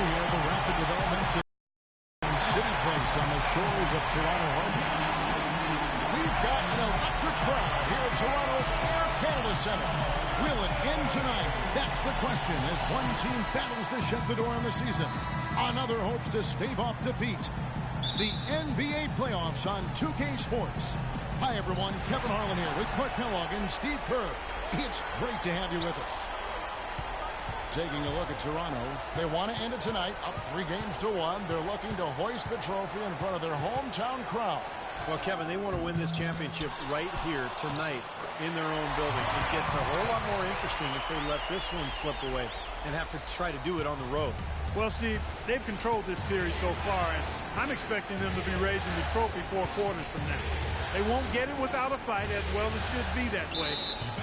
here, the rapid developments in City Place on the shores of Toronto Harbor. We've got an electric crowd here at Toronto's Air Canada Centre. Will it end tonight? That's the question as one team battles to shut the door on the season. Another hopes to stave off defeat. The NBA playoffs on 2K Sports. Hi, everyone. Kevin Harlan here with Clark Kellogg and Steve Kerr. It's great to have you with us. Taking a look at Toronto, they want to end it tonight, up 3-1. They're looking to hoist the trophy in front of their hometown crowd. Well, Kevin, they want to win this championship right here tonight in their own building. It gets a whole lot more interesting if they let this one slip away and have to try to do it on the road. Well, Steve, they've controlled this series so far, and I'm expecting them to be raising the trophy 4 quarters from now. They won't get it without a fight, as well as should be that way,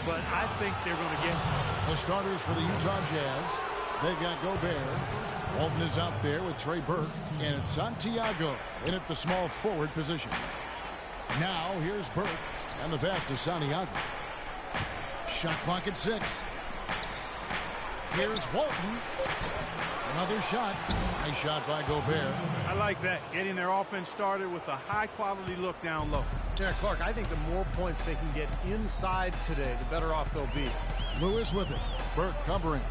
but I think they're going to get it. The starters for the Utah Jazz, they've got Gobert. Walton is out there with Trey Burke, and it's Santiago in at the small forward position. Now here's Burke, and the pass to Santiago. Shot clock at 6. Here's Walton. Another shot. Nice shot by Gobert. I like that. Getting their offense started with a high-quality look down low. Yeah, Clark, I think the more points they can get inside today, the better off they'll be. Lewis with it. Burke covering.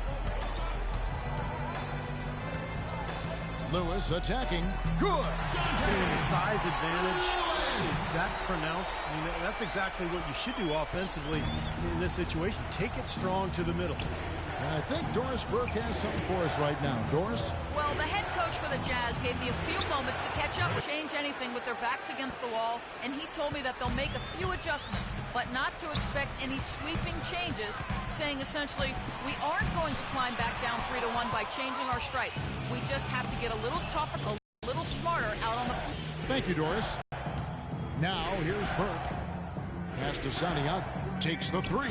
Lewis attacking. Good. The size advantage is that pronounced. I mean, that's exactly what you should do offensively in this situation. Take it strong to the middle. And I think Doris Burke has something for us right now. Doris? Well, the head coach for the Jazz gave me a few moments to catch up, change anything with their backs against the wall, and he told me that they'll make a few adjustments, but not to expect any sweeping changes, saying essentially, we aren't going to climb back down 3-1 by changing our stripes. We just have to get a little tougher, a little smarter out on the floor. Thank you, Doris. Now, here's Burke. Pass to Santiago. Takes the 3.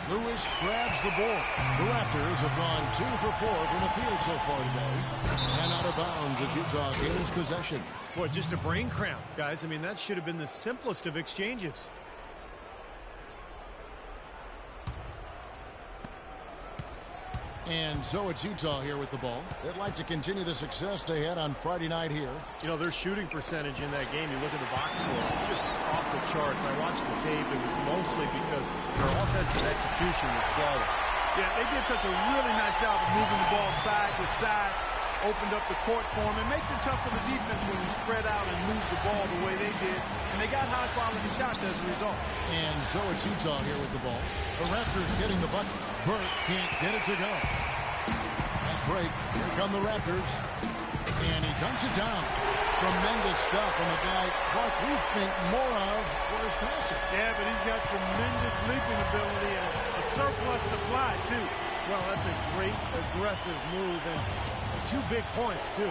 Lewis grabs the board. The Raptors have gone 2 for 4 from the field so far today. And out of bounds as Utah gains possession. Boy, just a brain cramp, guys. I mean, that should have been the simplest of exchanges. And so it's Utah here with the ball. They'd like to continue the success they had on Friday night here. You know, their shooting percentage in that game, you look at the box score, it's just off the charts. I watched the tape. It was mostly because their offensive execution was flawless. Yeah, they did such a really nice job of moving the ball side to side, opened up the court for them. It makes it tough for the defense when you spread out and move the ball the way they did. And they got high-quality shots as a result. And so it's Utah here with the ball. The Raptors getting the bucket. Burke can't get it to go. Nice break. Here come the Raptors. And he dunks it down. Tremendous stuff from a guy Clark we think more of for his passing. Yeah, but he's got tremendous leaping ability and a surplus supply, too. Well, that's a great aggressive move and 2 big points, too.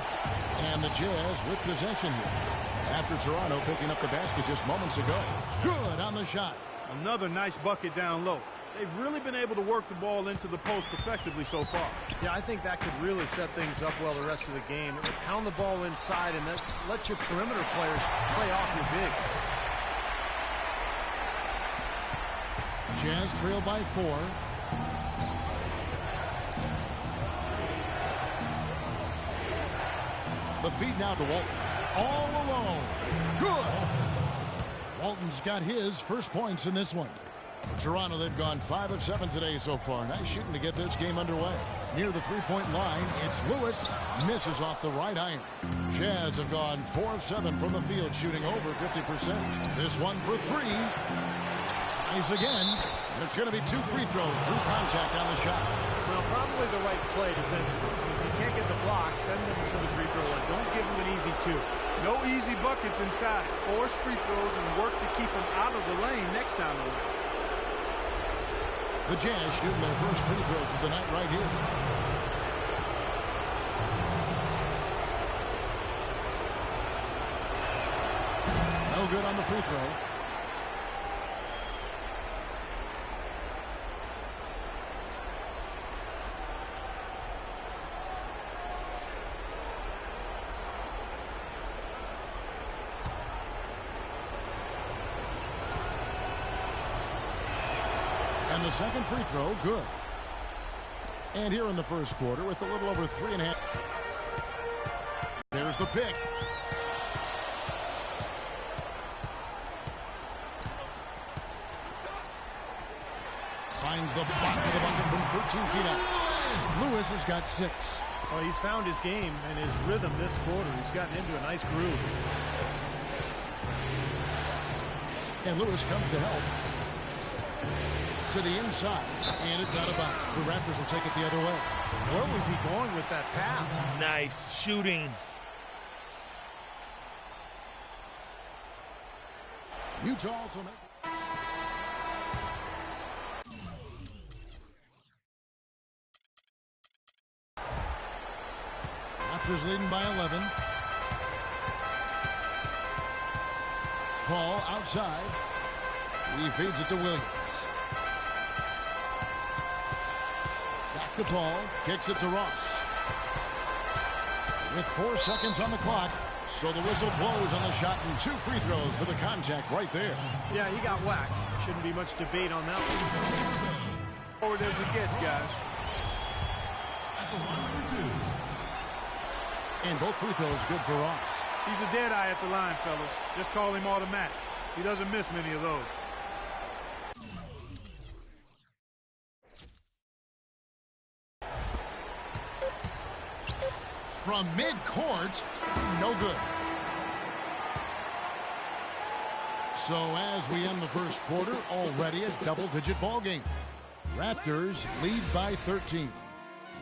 And the Jazz with possession here. After Toronto picking up the basket just moments ago. Good on the shot. Another nice bucket down low. They've really been able to work the ball into the post effectively so far. Yeah, I think that could really set things up well the rest of the game. Pound the ball inside and then let your perimeter players play off your bigs. Jazz trail by 4. The feed now to Walton. All alone. Good. Walton's got his first points in this one. For Toronto, they've gone 5 of 7 today so far. Nice shooting to get this game underway. Near the 3-point line, it's Lewis. Misses off the right iron. Jazz have gone 4 of 7 from the field, shooting over 50%. This one for 3. Tries again. And it's going to be 2 free throws. Drew contact on the shot. Well, probably the right play defensively. If you can't get the block, send them to the free throw line. Don't give them an easy 2. No easy buckets inside. Force free throws and work to keep them out of the lane next time around. The Jazz shooting their first free throws of the night right here. No good on the free throw. And the second free throw, good. And here in the first quarter with a little over 3.5. There's the pick. Finds the bottom of the bucket from 13 feet out. Lewis has got 6. Well, he's found his game and his rhythm this quarter. He's gotten into a nice groove. And Lewis comes to help. To the inside, and it's out of bounds. The Raptors will take it the other way. Where was he going with that pass? Nice shooting. Utah also makes it. Raptors leading by 11. Paul outside. He feeds it to Williams. Back to Paul. Kicks it to Ross. With 4 seconds on the clock. So the whistle blows on the shot and 2 free throws for the contact right there. Yeah, he got whacked. Shouldn't be much debate on that one. Forward as it gets, guys. And both free throws good for Ross. He's a dead eye at the line, fellas. Just call him automatic. He doesn't miss many of those. From midcourt, no good. So as we end the first quarter, already a double-digit ball game. Raptors lead by 13.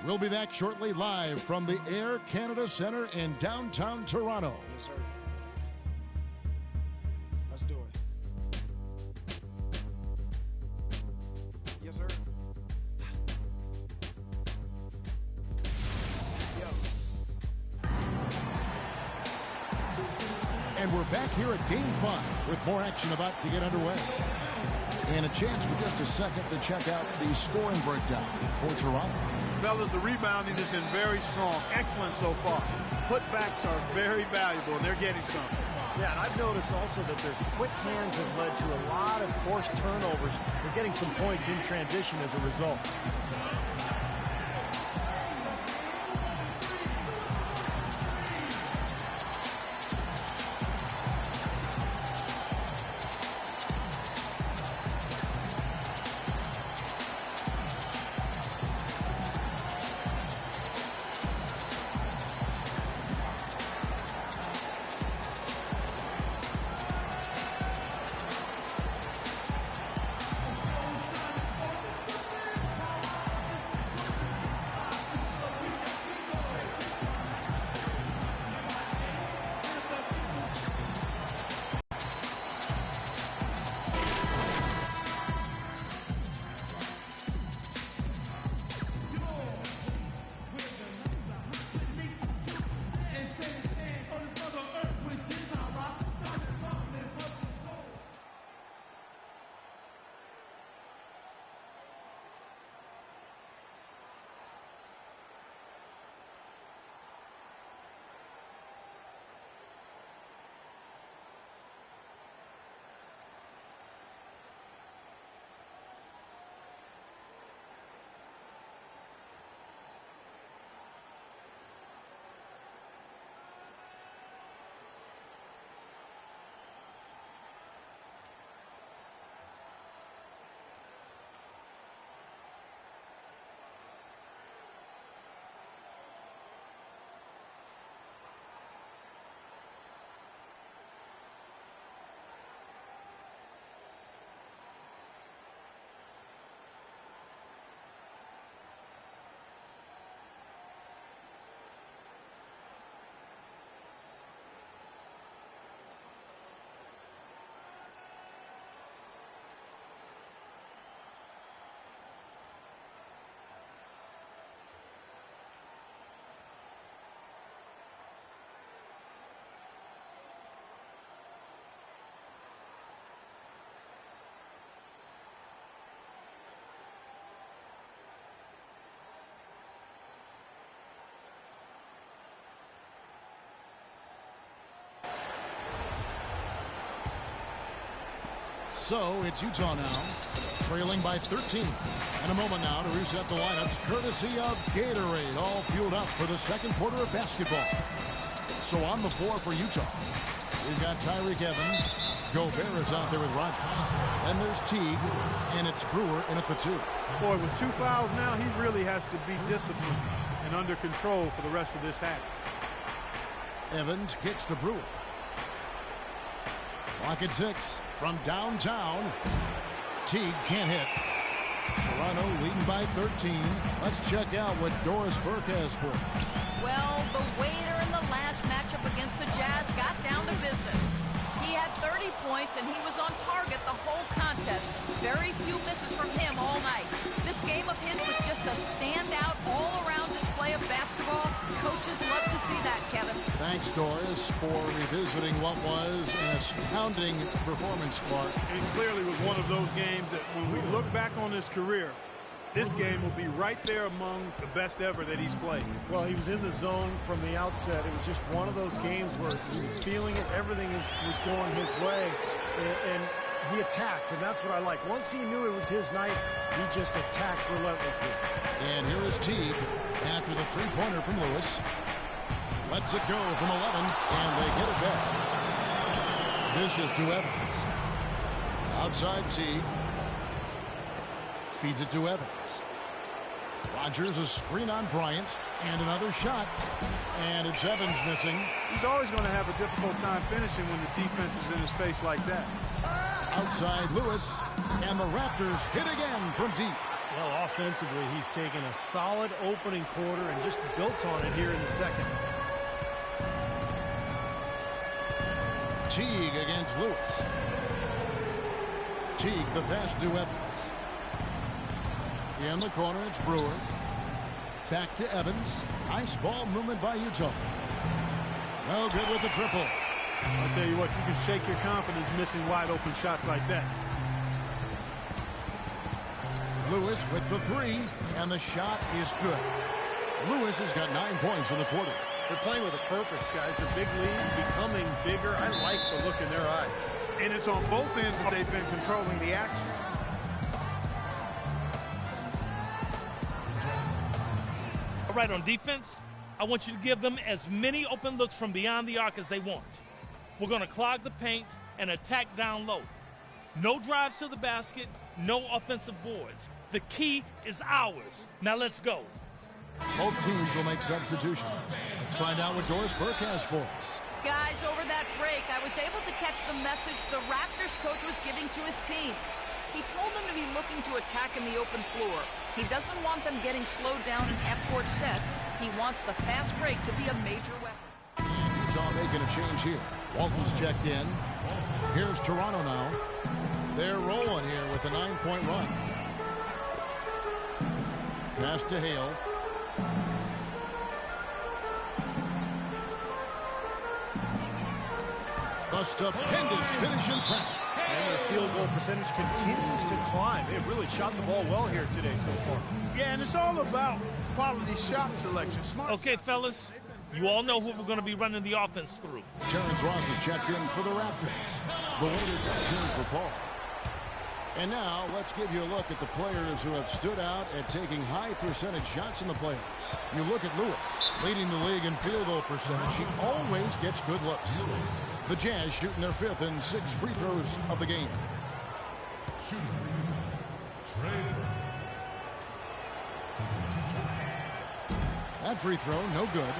We'll be back shortly live from the Air Canada Centre in downtown Toronto. Yes, sir. Let's do it. Yes, sir. And we're back here at Game 5 with more action about to get underway. And a chance for just a second to check out the scoring breakdown for Toronto. Fellas, the rebounding has been very strong. Excellent so far. Putbacks are very valuable, and they're getting some. Yeah, and I've noticed also that their quick hands have led to a lot of forced turnovers. They're getting some points in transition as a result. So it's Utah now. trailing by 13. And a moment now to reset the lineups, courtesy of Gatorade, all fueled up for the second quarter of basketball. So on the floor for Utah, we've got Tyreke Evans. Gobert is out there with Rogers. Then there's Teague, and it's Brewer in at the 2. Boy, with 2 fouls now, he really has to be disciplined and under control for the rest of this half. Evans gets to Brewer. Clock at 6 from downtown. Teague can't hit. Toronto leading by 13. Let's check out what Doris Burke has for us. Well, the waiter in the last matchup against the Jazz got down to business. He had 30 points, and he was on target the whole contest. Very few misses from him all night. This game of his was just a standout, all-around display of basketball. Coaches love to see that, Kevin. Thanks, Doris, for revisiting what was an astounding performance, Clark. It clearly was one of those games that when we look back on his career, this game will be right there among the best ever that he's played. Well, he was in the zone from the outset. It was just one of those games where he was feeling it. Everything was going his way, and he attacked, and that's what I like. Once he knew it was his night, he just attacked relentlessly. And here is Teague after the three-pointer from Lewis. Lets it go from 11, and they get it back. Dishes to Evans. Outside Teague. Feeds it to Evans. Rogers, a screen on Bryant, and another shot. And it's Evans missing. He's always going to have a difficult time finishing when the defense is in his face like that. Outside Lewis, and the Raptors hit again from deep. Well, offensively, he's taken a solid opening quarter and just built on it here in the second. Teague against Lewis. Teague, the pass to Evans. In the corner, it's Brewer. Back to Evans. Nice ball movement by Utah. No good with the triple. I'll tell you what, you can shake your confidence missing wide open shots like that. Lewis with the 3, and the shot is good. Lewis has got 9 points in the quarter. They're playing with a purpose, guys. The big lead becoming bigger. I like the look in their eyes. And it's on both ends that they've been controlling the action. All right, on defense, I want you to give them as many open looks from beyond the arc as they want. We're going to clog the paint and attack down low. No drives to the basket, no offensive boards. The key is ours. Now let's go. Both teams will make substitutions. Let's find out what Doris Burke has for us. Guys, over that break, I was able to catch the message the Raptors coach was giving to his team. He told them to be looking to attack in the open floor. He doesn't want them getting slowed down in half-court sets. He wants the fast break to be a major weapon. Utah making a change here. Walton's checked in. Here's Toronto now. They're rolling here with a 9-point run. Pass to Hale. A stupendous finish in traffic. And their field goal percentage continues to climb. They've really shot the ball well here today so far. Yeah, and it's all about quality shot selection. Smart. Okay, fellas, you all know who we're going to be running the offense through. Terrence Ross is checked in for the Raptors. The waiter comes in for Paul. And now let's give you a look at the players who have stood out at taking high percentage shots in the playoffs. You look at Lewis, leading the league in field goal percentage. He always gets good looks. The Jazz shooting their 5th and 6th free throws of the game. That free throw, no good.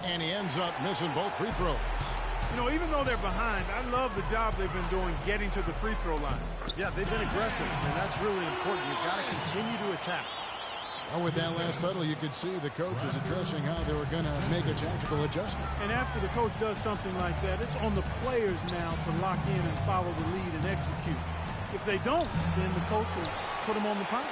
And he ends up missing both free throws. You know, even though they're behind, I love the job they've been doing getting to the free throw line. Yeah, they've been aggressive, and that's really important. You've got to continue to attack. Well, with that last huddle, you could see the coach was addressing how they were going to make a tactical adjustment. And after the coach does something like that, it's on the players now to lock in and follow the lead and execute. If they don't, then the coach will put them on the pound.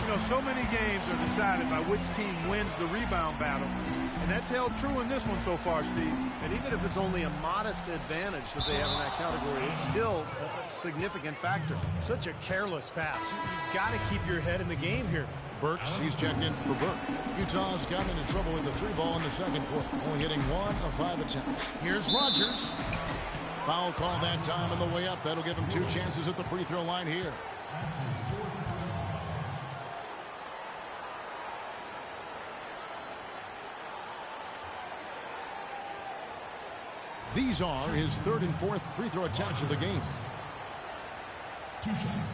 You know, so many games are decided by which team wins the rebound battle, and that's held true in this one so far, Steve. And even if it's only a modest advantage that they have in that category, it's still a significant factor. Such a careless pass. You've got to keep your head in the game here. Burks, he's checked in for Burke. Utah's gotten into trouble with the 3 ball in the second quarter, only hitting 1 of 5 attempts. Here's Rogers. Foul call that time on the way up. That'll give him 2 chances at the free throw line here. These are his 3rd and 4th free throw attempts of the game. 2 shots.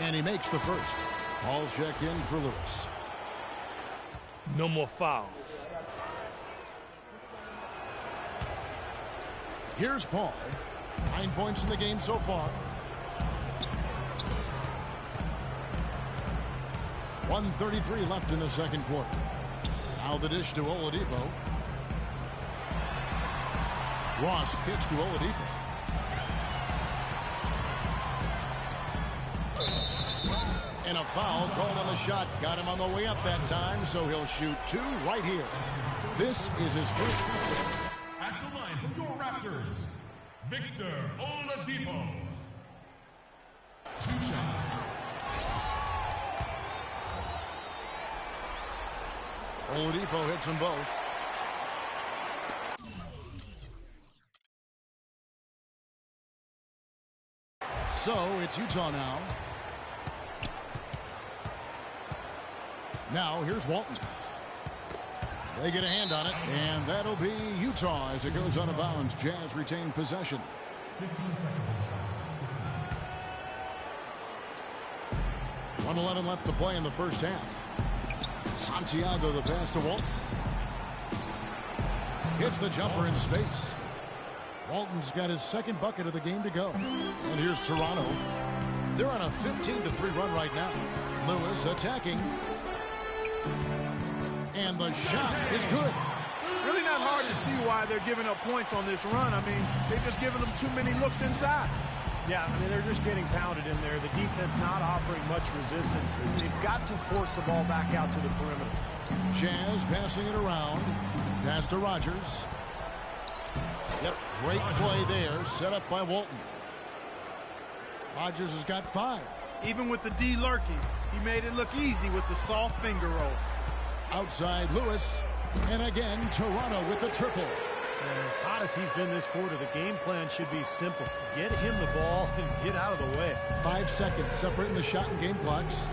And he makes the first. Ball checked in for Lewis. No more fouls. Here's Paul. 9 points in the game so far. 1:33 left in the second quarter. Now the dish to Oladipo. Ross pitch to Oladipo. And a foul called on the shot. Got him on the way up that time, so he'll shoot 2 right here. This is his first free throw. At the line from your Raptors, Victor Oladipo. 2 shots. Oladipo hits them both. So it's Utah now. Now here's Walton. They get a hand on it, and that'll be Utah as it goes out of bounds. Jazz retain possession. 15 seconds. 1:11 left to play in the first half. Santiago the pass to Walton. Hits the jumper in space. Walton's got his 2nd bucket of the game to go. And here's Toronto. They're on a 15-3 run right now. Lewis attacking. And the shot is good. Really not hard to see why they're giving up points on this run. I mean, they've just given them too many looks inside. Yeah, I mean, they're just getting pounded in there. The defense not offering much resistance. They've got to force the ball back out to the perimeter. Jazz passing it around. Pass to Rogers. Yep, great play there. Set up by Walton. Rogers has got 5. Even with the D lurking, he made it look easy with the soft finger roll. Outside Lewis. And again, Toronto with the triple. And as hot as he's been this quarter, the game plan should be simple. Get him the ball and get out of the way. 5 seconds separating the shot and game clocks.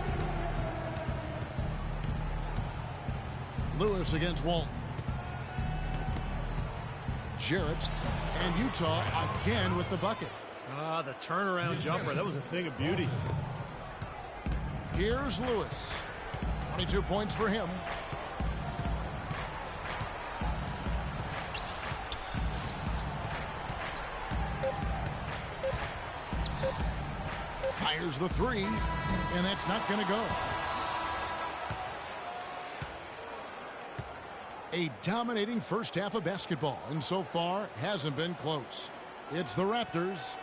Lewis against Walton. Jarrett. And Utah again with the bucket. Ah, the turnaround jumper. That was a thing of beauty. Here's Lewis. 22 points for him. Fires the 3, and that's not going to go. A dominating first half of basketball, and so far hasn't been close. It's the Raptors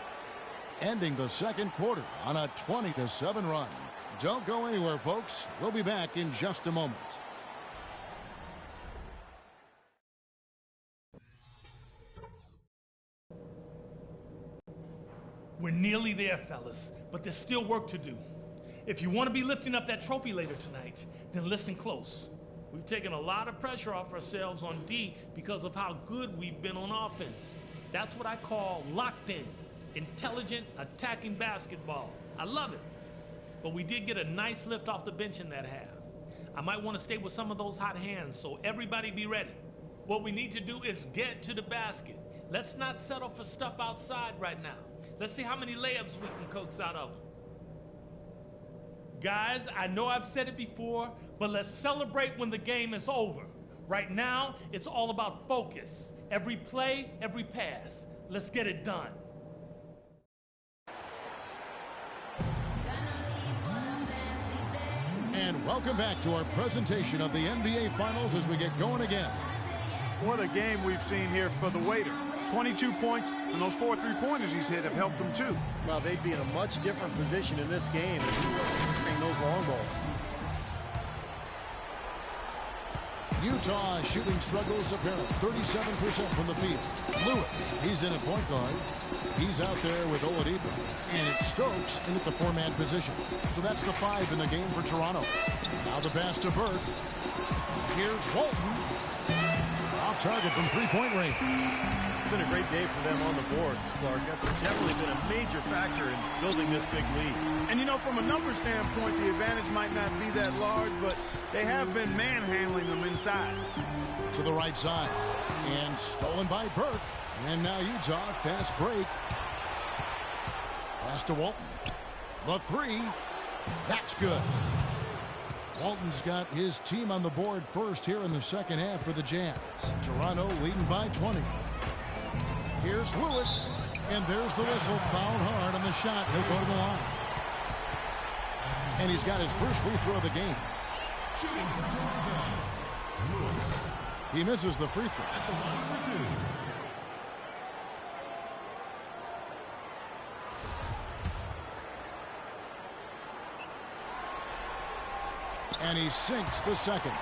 ending the second quarter on a 20-7 run. Don't go anywhere, folks. We'll be back in just a moment. We're nearly there, fellas, but there's still work to do. If you want to be lifting up that trophy later tonight, then listen close. We've taken a lot of pressure off ourselves on D because of how good we've been on offense. That's what I call locked in, intelligent, attacking basketball. I love it. But we did get a nice lift off the bench in that half. I might want to stay with some of those hot hands, so everybody be ready. What we need to do is get to the basket. Let's not settle for stuff outside right now. Let's see how many layups we can coax out of them. Guys, I know I've said it before, but let's celebrate when the game is over. Right now, it's all about focus. Every play, every pass. Let's get it done. And welcome back to our presentation of the NBA Finals as we get going again. What a game we've seen here for the waiter. 22 points, and those 4 3-pointers he's hit have helped him too. Well, they'd be in a much different position in this game if he wasn't hitting those long balls. Utah shooting struggles apparent. 37% from the field. Lewis, he's in at point guard. He's out there with Oladipo. And it's Stokes in at the 4-man position. So that's the 5 in the game for Toronto. Now the pass to Burke. Here's Walton. Off target from 3-point range. It's been a great day for them on the boards, Clark. That's definitely been a major factor in building this big lead. And, you know, from a numbers standpoint, the advantage might not be that large, but they have been manhandling them inside. To the right side. And stolen by Burke. And now Utah, fast break. Pass to Walton. The 3. That's good. Walton's got his team on the board first here in the second half for the Jazz. Toronto leading by 20. Here's Lewis. And there's the whistle. Fouled hard on the shot. He'll go to the line. And he's got his first free throw of the game. Shooting for Toronto, Lewis. He misses the free throw. At the line for 2. And he sinks the second.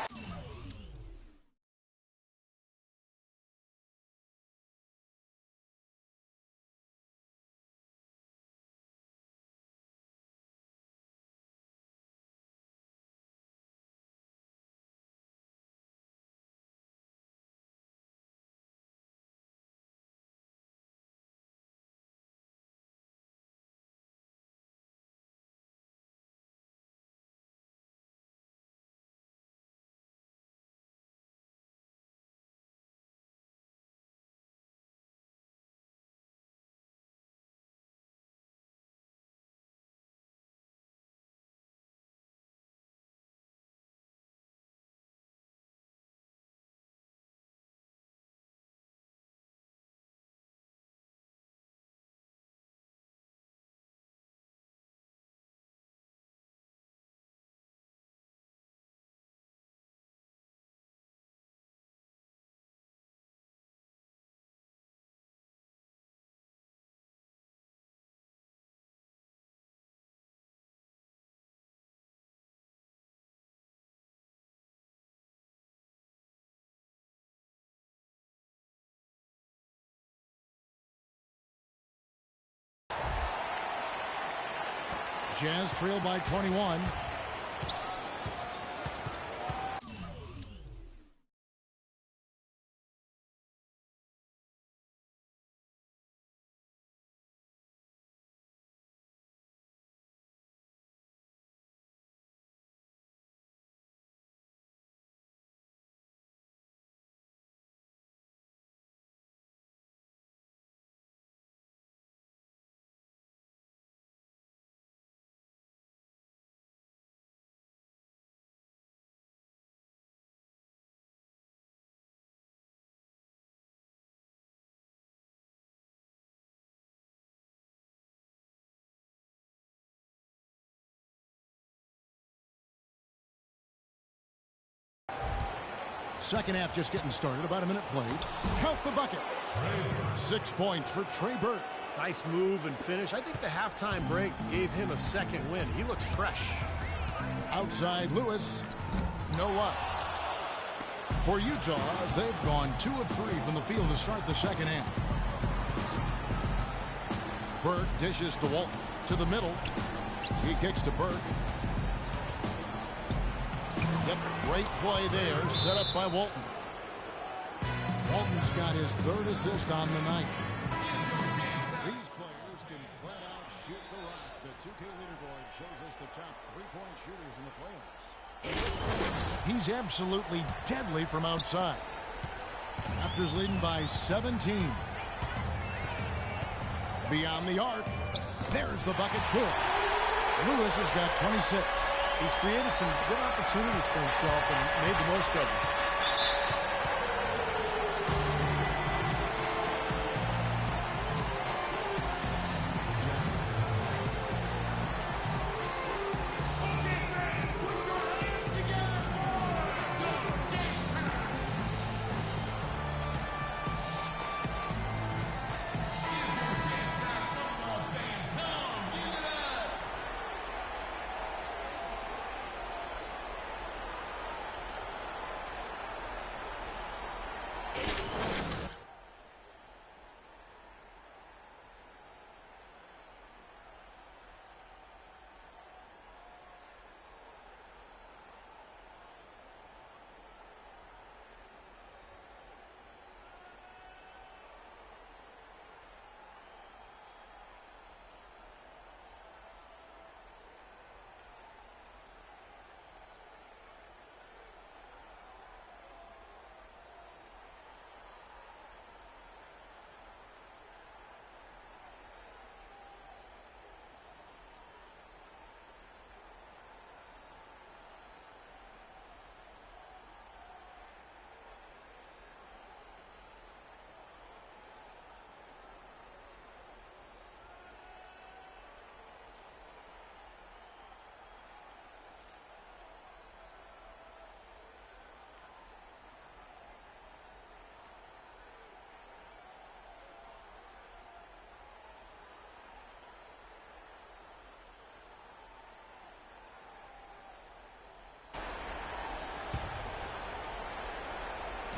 Jazz trail by 21. Second half just getting started. About a minute played. Count the bucket. 6 points for Trey Burke. Nice move and finish. I think the halftime break gave him a second win. He looks fresh. Outside Lewis. No up. For Utah, they've gone 2 of 3 from the field to start the second half. Burke dishes to Walton. To the middle. He kicks to Burke. Yep, great play there, set up by Walton. Walton's got his 3rd assist on the night. These players can flat out shoot the rock. The 2K leaderboard shows us the top 3-point shooters in the playoffs. He's absolutely deadly from outside. Raptors leading by 17. Beyond the arc. There's the bucket. Good. Lewis has got 26. He's created some good opportunities for himself and made the most of them.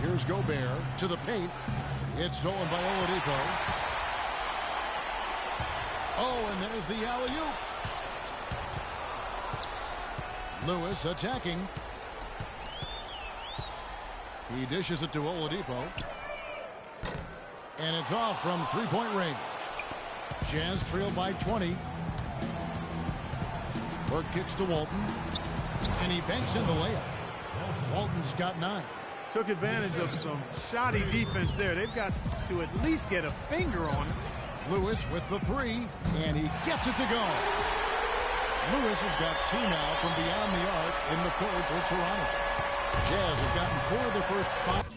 Here's Gobert to the paint. It's stolen by Oladipo. Oh, and there's the alley-oop. Lewis attacking. He dishes it to Oladipo. And it's off from three-point range. Jazz trail by 20. Burke kicks to Walton. And he banks in the layup. Walton's got 9. Took advantage of some shoddy defense there. They've got to at least get a finger on it. Lewis with the 3. And he gets it to go. Lewis has got 2 now from beyond the arc in the third for Toronto. Jazz have gotten 4 of the first 5.